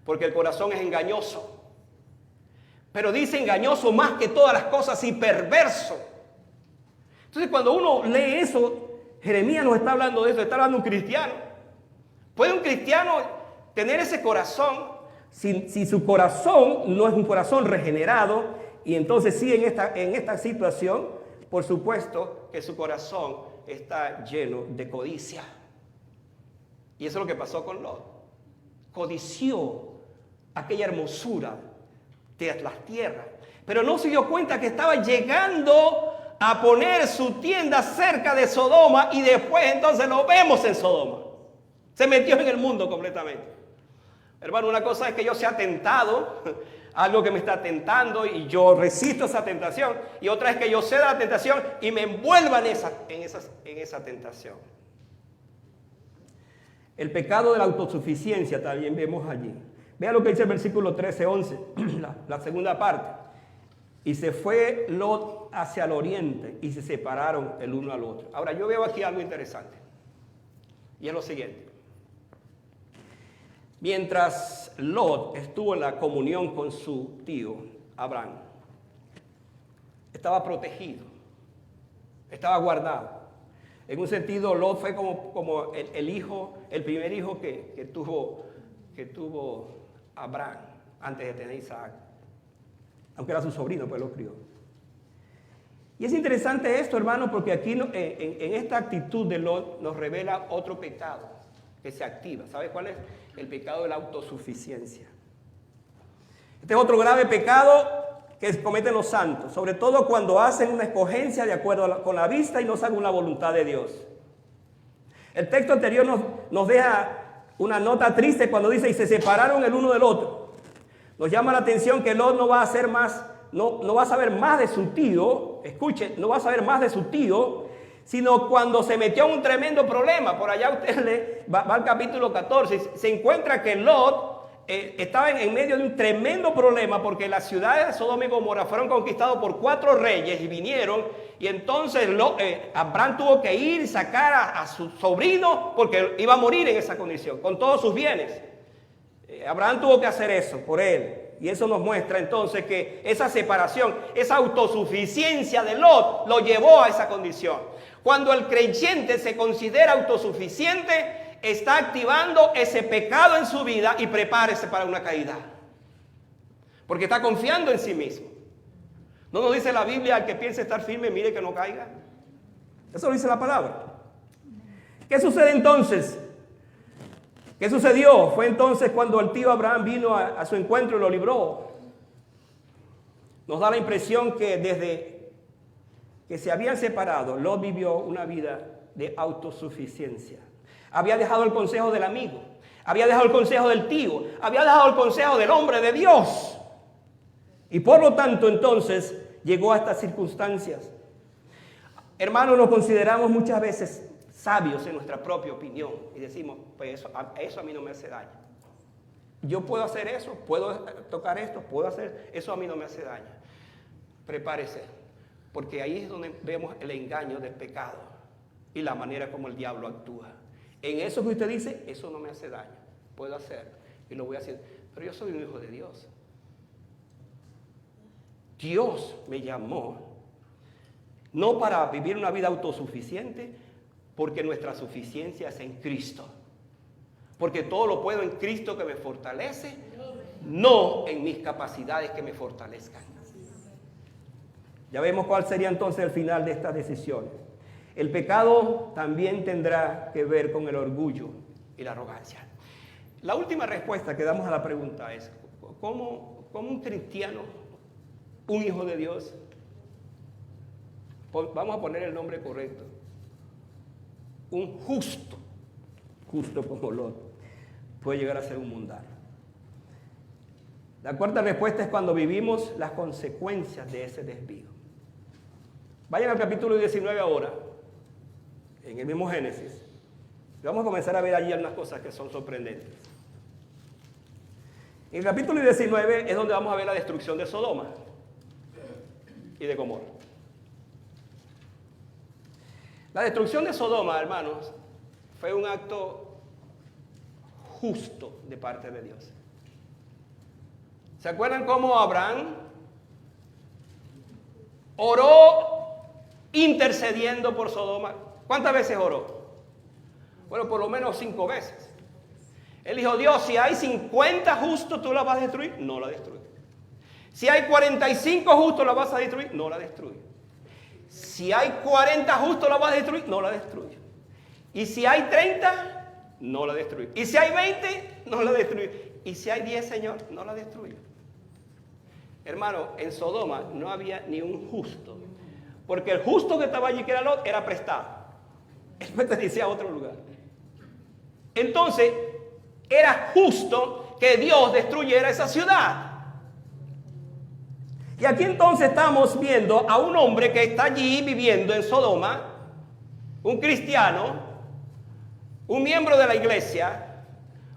Porque el corazón es engañoso. Pero dice engañoso más que todas las cosas y perverso. Entonces cuando uno lee eso, Jeremías nos está hablando de eso, está hablando de un cristiano. ¿Puede un cristiano tener ese corazón si su corazón no es un corazón regenerado? Y entonces sí, en esta situación, por supuesto que su corazón está lleno de codicia. Y eso es lo que pasó con Lot. Codició aquella hermosura de las tierras, pero no se dio cuenta que estaba llegando a poner su tienda cerca de Sodoma y después entonces lo vemos en Sodoma. Se metió en el mundo completamente. Hermano, una cosa es que yo sea tentado, algo que me está tentando y yo resisto esa tentación. Y otra es que yo ceda a la tentación y me envuelva en esa tentación. El pecado de la autosuficiencia también vemos allí. Vea lo que dice el versículo 13-11, la segunda parte. Y se fue Lot hacia el oriente y se separaron el uno al otro. Ahora yo veo aquí algo interesante. Y es lo siguiente. Mientras Lot estuvo en la comunión con su tío Abraham, estaba protegido, estaba guardado. En un sentido, Lot fue como el primer hijo que tuvo Abraham antes de tener Isaac. Aunque era su sobrino, pues lo crió. Y es interesante esto, hermano, porque aquí en esta actitud de Lot nos revela otro pecado que se activa. ¿Sabe cuál es? El pecado de la autosuficiencia. Este es otro grave pecado que cometen los santos, sobre todo cuando hacen una escogencia de acuerdo con la vista y no saben la voluntad de Dios. El texto anterior nos deja una nota triste cuando dice, y se separaron el uno del otro. Nos llama la atención que Lot no va a hacer más, no va a saber más de su tío, escuche, no va a saber más de su tío, sino cuando se metió en un tremendo problema. Por allá usted va al capítulo 14, se encuentra que Lot estaba en medio de un tremendo problema porque las ciudades de Sodoma y Gomorra fueron conquistadas por 4 reyes y vinieron, y entonces Abraham tuvo que ir y sacar a su sobrino porque iba a morir en esa condición, con todos sus bienes. Abraham tuvo que hacer eso por él. Y eso nos muestra entonces que esa separación, esa autosuficiencia de Lot lo llevó a esa condición. Cuando el creyente se considera autosuficiente, está activando ese pecado en su vida y prepárese para una caída. Porque está confiando en sí mismo. ¿No nos dice la Biblia, al que piense estar firme, mire que no caiga? Eso lo dice la palabra. ¿Qué sucede entonces? ¿Qué sucedió? Fue entonces cuando el tío Abraham vino a su encuentro y lo libró. Nos da la impresión que desde que se habían separado, Lot vivió una vida de autosuficiencia. Había dejado el consejo del amigo, había dejado el consejo del tío, había dejado el consejo del hombre de Dios. Y por lo tanto entonces llegó a estas circunstancias. Hermanos, nos consideramos muchas veces sabios en nuestra propia opinión y decimos, pues eso a mí no me hace daño. Yo puedo hacer eso, puedo tocar esto, puedo hacer eso, a mí no me hace daño. Prepárese, porque ahí es donde vemos el engaño del pecado y la manera como el diablo actúa. En eso que usted dice, eso no me hace daño, puedo hacerlo y lo voy a hacer, pero yo soy un hijo de Dios. Dios me llamó no para vivir una vida autosuficiente, porque nuestra suficiencia es en Cristo. Porque todo lo puedo en Cristo que me fortalece, no en mis capacidades que me fortalezcan. Ya vemos cuál sería entonces el final de estas decisiones. El pecado también tendrá que ver con el orgullo y la arrogancia. La última respuesta que damos a la pregunta es, ¿cómo un cristiano, un hijo de Dios, vamos a poner el nombre correcto, un justo como Lot, puede llegar a ser un mundano? La cuarta respuesta es cuando vivimos las consecuencias de ese desvío. Vayan al capítulo 19 ahora, en el mismo Génesis. Vamos a comenzar a ver allí algunas cosas que son sorprendentes. En el capítulo 19 es donde vamos a ver la destrucción de Sodoma y de Gomorra. La destrucción de Sodoma, hermanos, fue un acto justo de parte de Dios. ¿Se acuerdan cómo Abraham oró intercediendo por Sodoma? ¿Cuántas veces oró? Bueno, por lo menos 5 veces. Él dijo, Dios, si hay 50 justos, ¿tú la vas a destruir? No la destruyes. Si hay 45 justos, ¿la vas a destruir? No la destruyes. Si hay 40 justos, ¿la vas a destruir? No la destruye. Y si hay 30, no la destruye. Y si hay 20, no la destruye. Y si hay 10, Señor, no la destruye. Hermano, en Sodoma no había ni un justo. porque el justo que estaba allí, que era Lot, era prestado. Él pertenecía a otro lugar. Entonces, era justo que Dios destruyera esa ciudad. Y aquí entonces estamos viendo a un hombre que está allí viviendo en Sodoma, un cristiano, un miembro de la iglesia,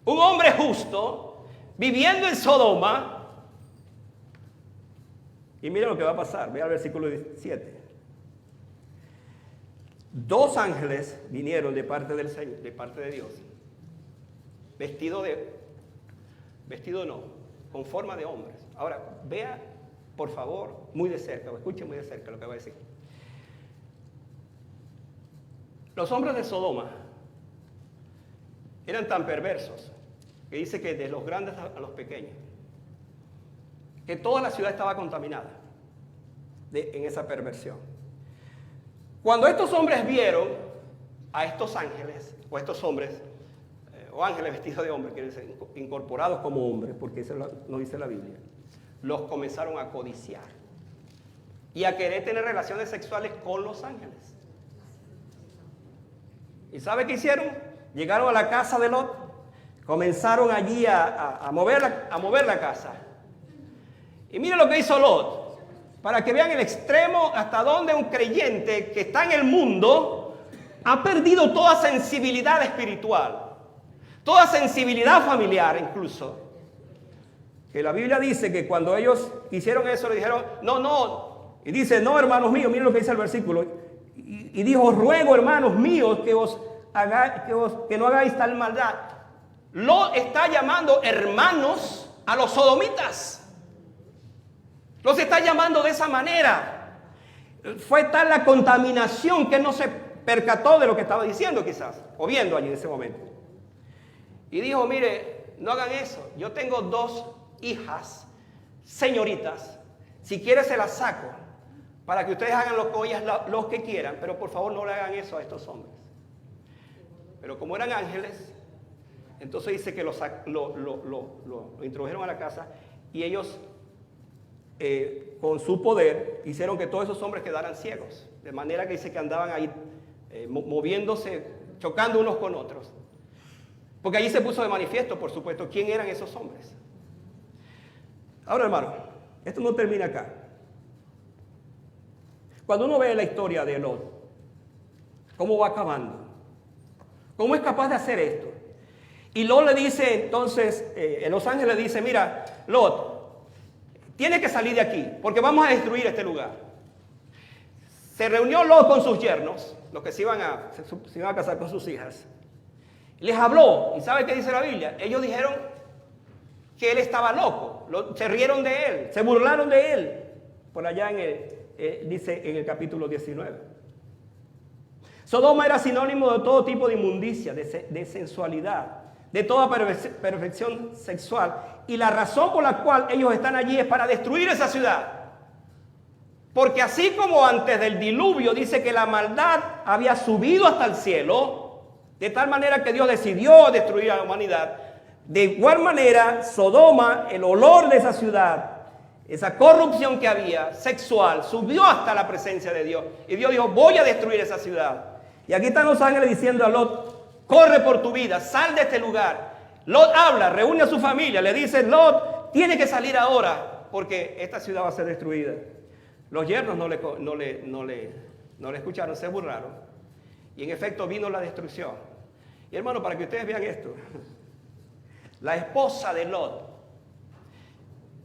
un hombre justo, viviendo en Sodoma. Y mira lo que va a pasar, ve al versículo 17. Dos ángeles vinieron de parte del Señor, de parte de Dios, vestido no, con forma de hombres. Ahora, vea, por favor, muy de cerca, o escuche muy de cerca lo que va a decir. Los hombres de Sodoma eran tan perversos que dice que de los grandes a los pequeños, que toda la ciudad estaba contaminada en esa perversión. Cuando estos hombres vieron a estos ángeles, o estos hombres, o ángeles vestidos de hombres, que dicen, incorporados como hombres, porque eso lo dice la Biblia, los comenzaron a codiciar y a querer tener relaciones sexuales con los ángeles. ¿Y sabe qué hicieron? Llegaron a la casa de Lot, comenzaron allí a mover la casa. Y mire lo que hizo Lot, para que vean el extremo hasta donde un creyente que está en el mundo ha perdido toda sensibilidad espiritual, toda sensibilidad familiar incluso. Que la Biblia dice que cuando ellos hicieron eso le dijeron, no, y dice, no, hermanos míos, miren lo que dice el versículo, y dijo, ruego, hermanos míos, que no hagáis tal maldad. Lot está llamando hermanos a los sodomitas. Los está llamando de esa manera. Fue tal la contaminación que él no se percató de lo que estaba diciendo quizás, o viendo allí en ese momento. Y dijo, mire, no hagan eso. Yo tengo dos hijas, señoritas. Si quiere se las saco, para que ustedes hagan con ellas lo que quieran, pero por favor no le hagan eso a estos hombres. Pero como eran ángeles, entonces dice que lo introdujeron a la casa y ellos... con su poder hicieron que todos esos hombres quedaran ciegos, de manera que dice que andaban ahí moviéndose, chocando unos con otros, porque allí se puso de manifiesto, por supuesto, quién eran esos hombres. Ahora, hermano, esto no termina acá. Cuando uno ve la historia de Lot, cómo va acabando, cómo es capaz de hacer esto, y Lot le dice entonces, los ángeles le dice, mira, Lot, tiene que salir de aquí, porque vamos a destruir este lugar. Se reunió Lot con sus yernos, los que se iban a casar con sus hijas. Les habló, y ¿sabe qué dice la Biblia? Ellos dijeron que él estaba loco, se rieron de él, se burlaron de él. Por allá dice en el capítulo 19. Sodoma era sinónimo de todo tipo de inmundicia, de sensualidad, de toda perfección sexual. Y la razón por la cual ellos están allí es para destruir esa ciudad. Porque así como antes del diluvio dice que la maldad había subido hasta el cielo, de tal manera que Dios decidió destruir a la humanidad, de igual manera Sodoma, el olor de esa ciudad, esa corrupción que había sexual, subió hasta la presencia de Dios. Y Dios dijo, voy a destruir esa ciudad. Y aquí están los ángeles diciendo a Lot, corre por tu vida, sal de este lugar. Lot habla, reúne a su familia, le dice, Lot, tiene que salir ahora, porque esta ciudad va a ser destruida. Los yernos no le escucharon, se burlaron. Y en efecto vino la destrucción. Y hermano, para que ustedes vean esto, la esposa de Lot,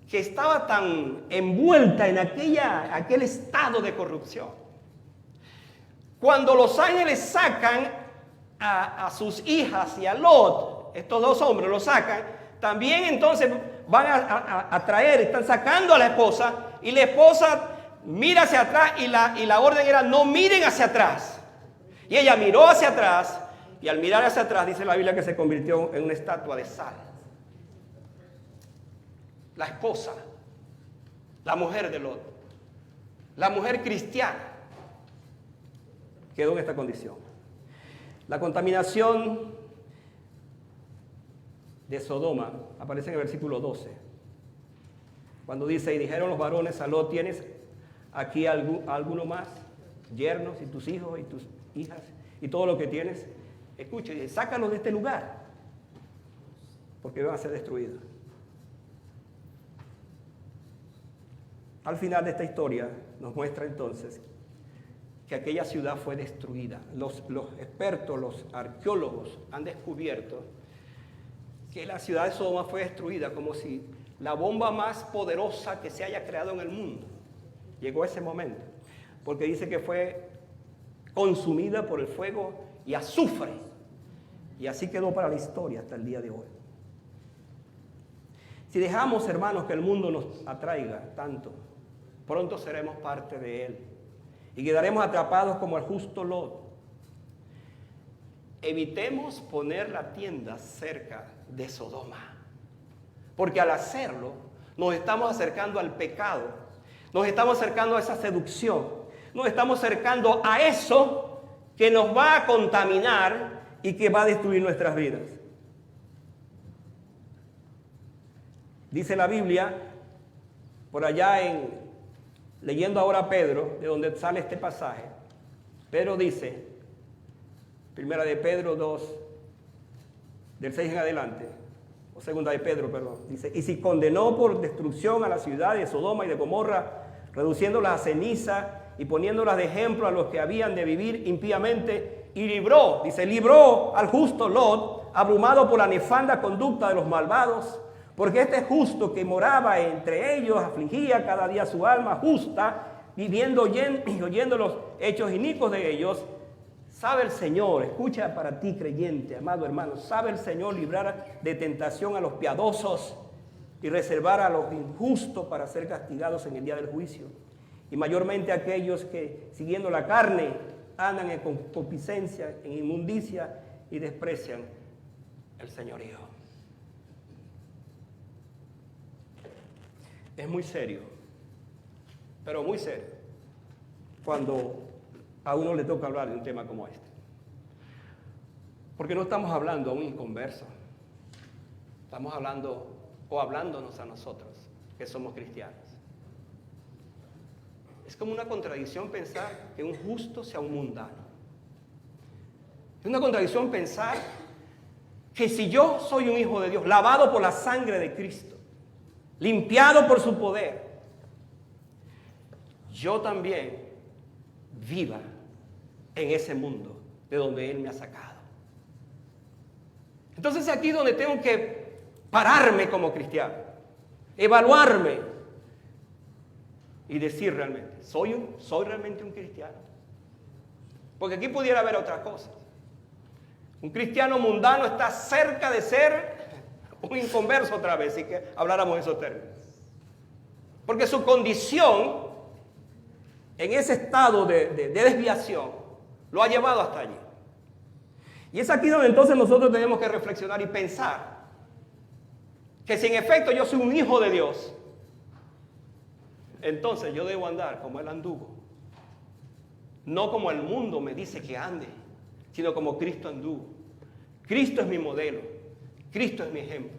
que estaba tan envuelta en aquel estado de corrupción, cuando los ángeles sacan a sus hijas y a Lot, estos dos hombres los sacan, también entonces van a traer, están sacando a la esposa, y la esposa mira hacia atrás, y la orden era no miren hacia atrás. Y ella miró hacia atrás, y al mirar hacia atrás dice la Biblia que se convirtió en una estatua de sal. La esposa, la mujer de Lot, la mujer cristiana, quedó en esta condición. La contaminación de Sodoma aparece en el versículo 12, cuando dice, y dijeron los varones a Lot, ¿tienes aquí alguno más? yernos y tus hijos y tus hijas y todo lo que tienes. Escucha, sácalos de este lugar, porque van a ser destruidos. Al final de esta historia nos muestra entonces que aquella ciudad fue destruida. Los expertos, los arqueólogos han descubierto que la ciudad de Sodoma fue destruida como si la bomba más poderosa que se haya creado en el mundo llegó a ese momento, porque dice que fue consumida por el fuego y azufre, y así quedó para la historia hasta el día de hoy. Si dejamos, hermanos, que el mundo nos atraiga tanto, pronto seremos parte de él y quedaremos atrapados como el justo Lot. Evitemos poner la tienda cerca de Sodoma, porque al hacerlo nos estamos acercando al pecado, nos estamos acercando a esa seducción, nos estamos acercando a eso que nos va a contaminar y que va a destruir nuestras vidas. Dice la Biblia, por allá leyendo ahora a Pedro, de donde sale este pasaje, Pedro dice, primera de Pedro 2, del 6 en adelante, o segunda de Pedro, perdón, dice, y si condenó por destrucción a la ciudad de Sodoma y de Gomorra, reduciéndolas a ceniza y poniéndolas de ejemplo a los que habían de vivir impíamente, y libró al justo Lot, abrumado por la nefanda conducta de los malvados, porque este justo que moraba entre ellos afligía cada día su alma justa, viviendo y oyendo los hechos inicuos de ellos. Sabe el Señor, escucha para ti creyente, amado hermano, sabe el Señor librar de tentación a los piadosos y reservar a los injustos para ser castigados en el día del juicio. Y mayormente aquellos que siguiendo la carne andan en concupiscencia, en inmundicia y desprecian el señorío. Es muy serio, pero muy serio, cuando a uno le toca hablar de un tema como este. Porque no estamos hablando a un inconverso, estamos hablando o hablándonos a nosotros, que somos cristianos. Es como una contradicción pensar que un justo sea un mundano. Es una contradicción pensar que si yo soy un hijo de Dios, lavado por la sangre de Cristo, limpiado por su poder, yo también viva en ese mundo de donde Él me ha sacado. Entonces es aquí donde tengo que pararme como cristiano, evaluarme y decir realmente, ¿soy realmente un cristiano? Porque aquí pudiera haber otra cosa. Un cristiano mundano está cerca de ser un inconverso otra vez, y que habláramos de esos términos. Porque su condición en ese estado de desviación lo ha llevado hasta allí. Y es aquí donde entonces nosotros tenemos que reflexionar y pensar que si en efecto yo soy un hijo de Dios, entonces yo debo andar como Él anduvo. No como el mundo me dice que ande, sino como Cristo anduvo. Cristo es mi modelo. Cristo es mi ejemplo.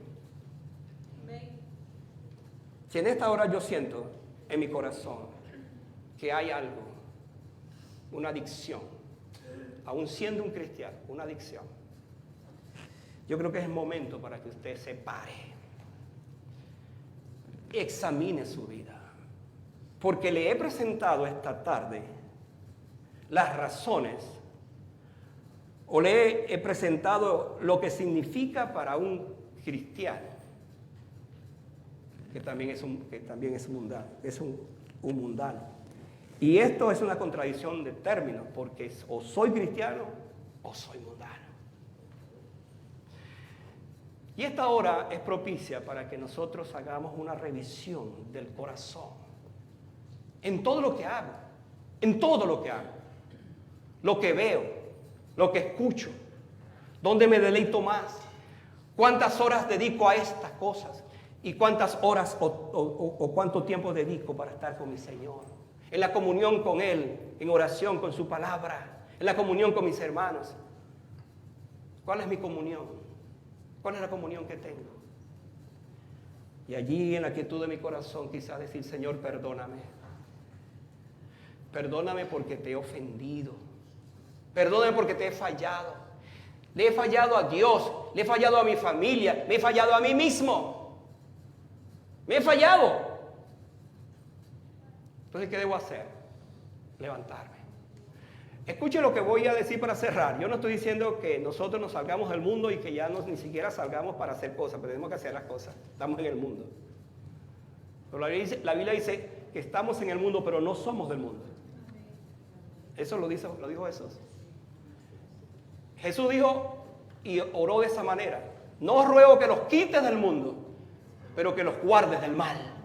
Si en esta hora yo siento en mi corazón que hay algo, una adicción, aún siendo un cristiano, una adicción, yo creo que es el momento para que usted se pare, examine su vida, porque le he presentado esta tarde las razones, o le he presentado lo que significa para un cristiano, que también es mundano, es un mundano. Y esto es una contradicción de términos, porque o soy cristiano o soy mundano. Y esta hora es propicia para que nosotros hagamos una revisión del corazón en todo lo que hago, lo que veo, lo que escucho, dónde me deleito más, cuántas horas dedico a estas cosas y cuántas horas o cuánto tiempo dedico para estar con mi Señor, en la comunión con Él, en oración con su palabra, en la comunión con mis hermanos. ¿Cuál es mi comunión? ¿Cuál es la comunión que tengo? Y allí en la quietud de mi corazón quizás decir, Señor, perdóname. perdóname porque te he ofendido. Perdóname porque te he fallado. Le he fallado a Dios, le he fallado a mi familia, me he fallado a mí mismo. Me he fallado. Entonces, ¿qué debo hacer? Levantarme. Escuche lo que voy a decir para cerrar. Yo no estoy diciendo que nosotros nos salgamos del mundo y que ya ni siquiera salgamos para hacer cosas, pero tenemos que hacer las cosas. Estamos en el mundo. Pero la Biblia dice que estamos en el mundo, pero no somos del mundo. Eso lo dijo Jesús. Jesús dijo y oró de esa manera: no os ruego que los quites del mundo, pero que los guardes del mal.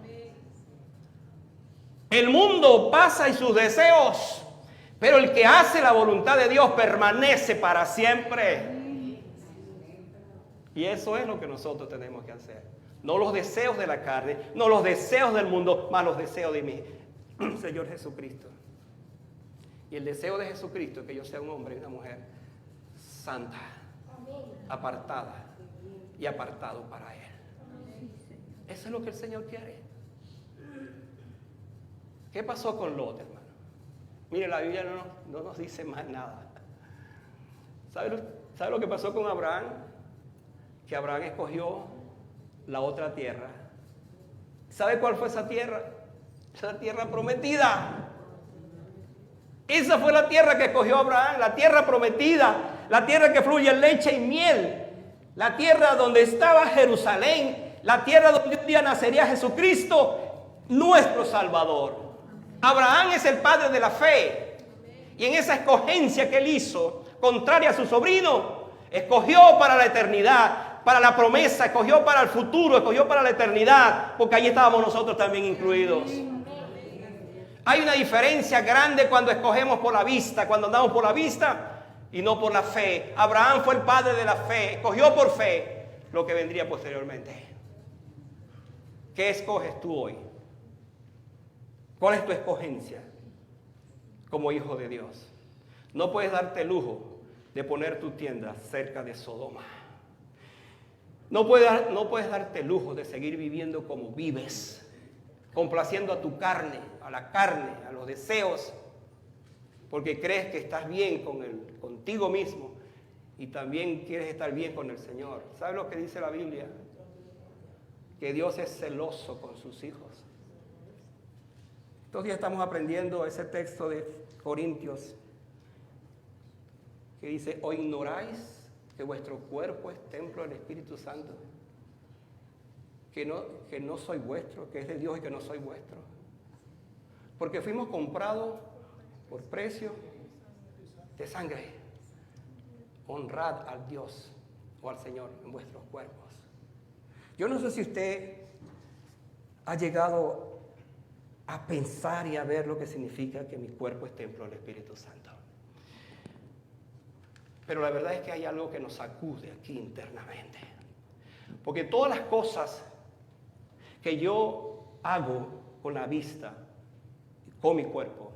El mundo pasa y sus deseos, pero el que hace la voluntad de Dios permanece para siempre. Y eso es lo que nosotros tenemos que hacer. No los deseos de la carne, no los deseos del mundo, más los deseos de mi Señor Jesucristo. Y el deseo de Jesucristo es que yo sea un hombre y una mujer santa, apartada y apartado para Él. Eso es lo que el Señor quiere. ¿Qué pasó con Lot, hermano? Mire, la Biblia no nos dice más nada. ¿Sabe lo que pasó con Abraham? Que Abraham escogió la otra tierra. ¿Sabe cuál fue esa tierra? Esa tierra prometida. Esa fue la tierra que escogió Abraham, la tierra prometida, la tierra que fluye leche y miel, la tierra donde estaba Jerusalén, la tierra donde un día nacería Jesucristo, nuestro Salvador. Abraham es el padre de la fe, y en esa escogencia que él hizo, contraria a su sobrino, escogió para la eternidad, para la promesa, escogió para el futuro, escogió para la eternidad, porque allí estábamos nosotros también incluidos. Hay una diferencia grande cuando escogemos por la vista, cuando andamos por la vista y no por la fe. Abraham fue el padre de la fe, escogió por fe lo que vendría posteriormente. ¿Qué escoges tú hoy? ¿Cuál es tu escogencia como hijo de Dios? No puedes darte el lujo de poner tu tienda cerca de Sodoma. No puedes darte el lujo de seguir viviendo como vives, complaciendo a tu carne, a la carne, a los deseos, porque crees que estás bien contigo mismo y también quieres estar bien con el Señor. ¿Sabes lo que dice la Biblia? Que Dios es celoso con sus hijos. Estos días estamos aprendiendo ese texto de Corintios que dice: ¿o ignoráis que vuestro cuerpo es templo del Espíritu Santo? Que no soy vuestro, que es de Dios y que no soy vuestro. Porque fuimos comprados por precio de sangre. Honrad al Dios o al Señor en vuestros cuerpos. Yo no sé si usted ha llegado a pensar y a ver lo que significa que mi cuerpo es templo del Espíritu Santo. Pero la verdad es que hay algo que nos sacude aquí internamente. Porque todas las cosas que yo hago con la vista, con mi cuerpo,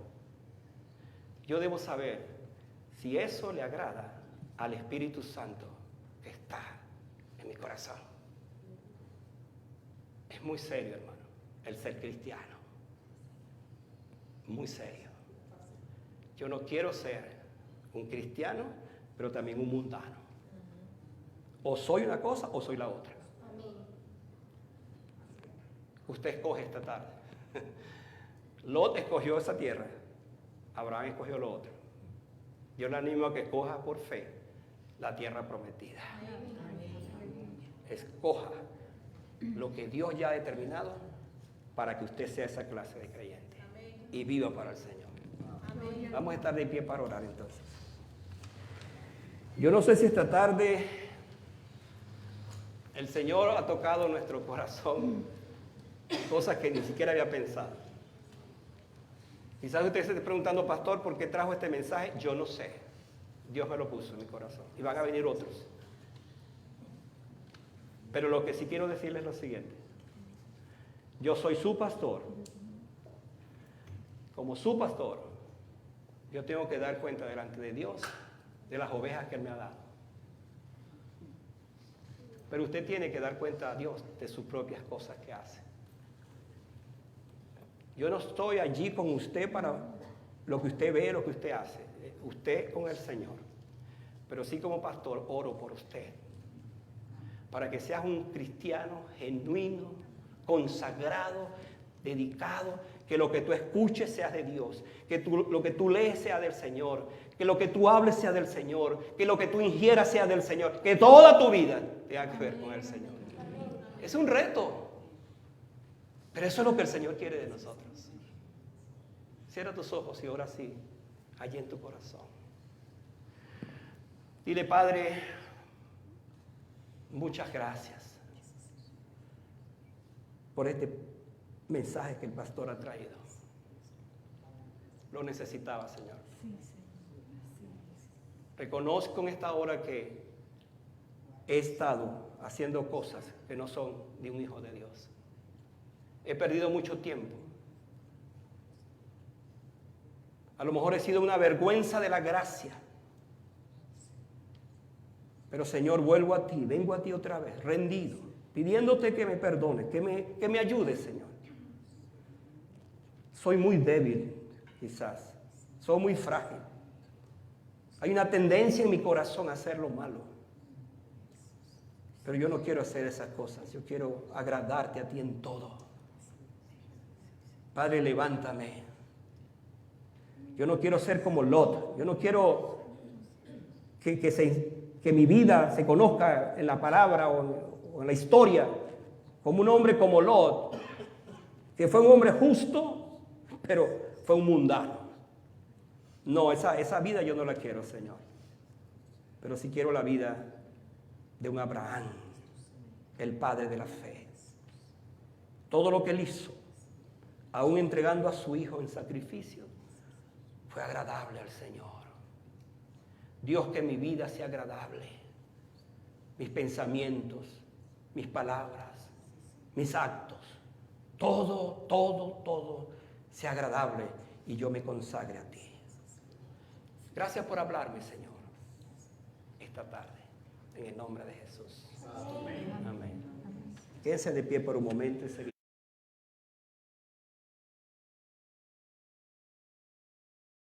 yo debo saber si eso le agrada al Espíritu Santo que está en mi corazón. Es muy serio, hermano, el ser cristiano. Muy serio. Yo no quiero ser un cristiano, pero también un mundano. O soy una cosa o soy la otra. Usted escoge esta tarde. Lot escogió esa tierra. Abraham escogió lo otro. Yo le animo a que escoja por fe la tierra prometida. Escoja lo que Dios ya ha determinado para que usted sea esa clase de creyente y viva para el Señor. Vamos a estar de pie para orar entonces. Yo no sé si esta tarde el Señor ha tocado nuestro corazón, cosas que ni siquiera había pensado. Quizás usted se esté preguntando: pastor, ¿por qué trajo este mensaje? Yo no sé. Dios me lo puso en mi corazón. Y van a venir otros. Pero lo que sí quiero decirles es lo siguiente. Yo soy su pastor. Como su pastor, yo tengo que dar cuenta delante de Dios de las ovejas que Él me ha dado. Pero usted tiene que dar cuenta a Dios de sus propias cosas que hace. Yo no estoy allí con usted para lo que usted ve, lo que usted hace. Usted con el Señor. Pero sí, como pastor, oro por usted. Para que seas un cristiano genuino, consagrado, dedicado. Que lo que tú escuches sea de Dios. Que lo que tú lees sea del Señor. Que lo que tú hables sea del Señor. Que lo que tú ingieras sea del Señor. Que toda tu vida tenga que ver con el Señor. Es un reto. Pero eso es lo que el Señor quiere de nosotros. Cierra tus ojos y ora así, allí en tu corazón. Dile, Padre, muchas gracias por este mensaje que el pastor ha traído. Lo necesitaba, Señor. Reconozco en esta hora que he estado haciendo cosas que no son de un hijo de Dios. He perdido mucho tiempo. A lo mejor he sido una vergüenza de la gracia. Pero Señor, vuelvo a ti, vengo a ti otra vez, rendido, pidiéndote que me perdones, que me ayudes, Señor. Soy muy débil, quizás. Soy muy frágil. Hay una tendencia en mi corazón a hacer lo malo. Pero yo no quiero hacer esas cosas. Yo quiero agradarte a ti en todo. Padre, levántame. Yo no quiero ser como Lot. Yo no quiero que mi vida se conozca en la palabra o en la historia como un hombre como Lot, que fue un hombre justo, pero fue un mundano. No, esa vida yo no la quiero, Señor. Pero sí quiero la vida de un Abraham, el padre de la fe. Todo lo que él hizo, aún entregando a su hijo en sacrificio, fue agradable al Señor. Dios, que mi vida sea agradable. Mis pensamientos, mis palabras, mis actos, todo sea agradable y yo me consagre a ti. Gracias por hablarme, Señor, esta tarde, en el nombre de Jesús. Amén. Quédense de pie por un momento y seguimos.